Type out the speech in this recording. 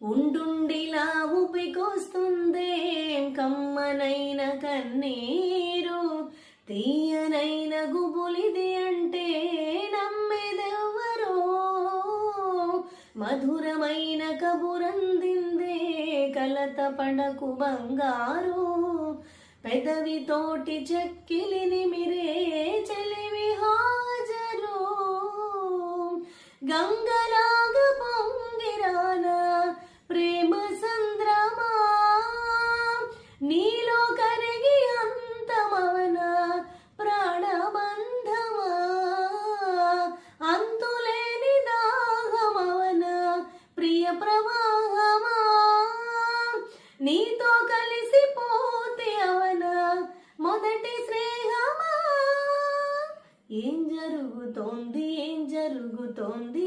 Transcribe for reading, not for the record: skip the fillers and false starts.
ఉండుండిలా ఊపికొస్తుందేం కమ్మనైన కన్నీరు, తీయనైన గుబులిది అంటే నమ్మేదెవ్వరో, మధురమైన కబురందిందే కలత పడకు బంగారు, పెదవితోటి చెక్కిలిని మిరే చెలివి హాజరు, గంగలాగ పొంగిరానా ప్రేమ సంద్రమా, నీలో కరిగి అంతమవన ప్రాణబంధమా, అంతులేని దాహమవన ప్రియ ప్రవాహమా, నీతో కలిసిపోతే అవన మొదటి స్నేహమా. ఏం జరుగుతోంది, ఏం జరుగుతోంది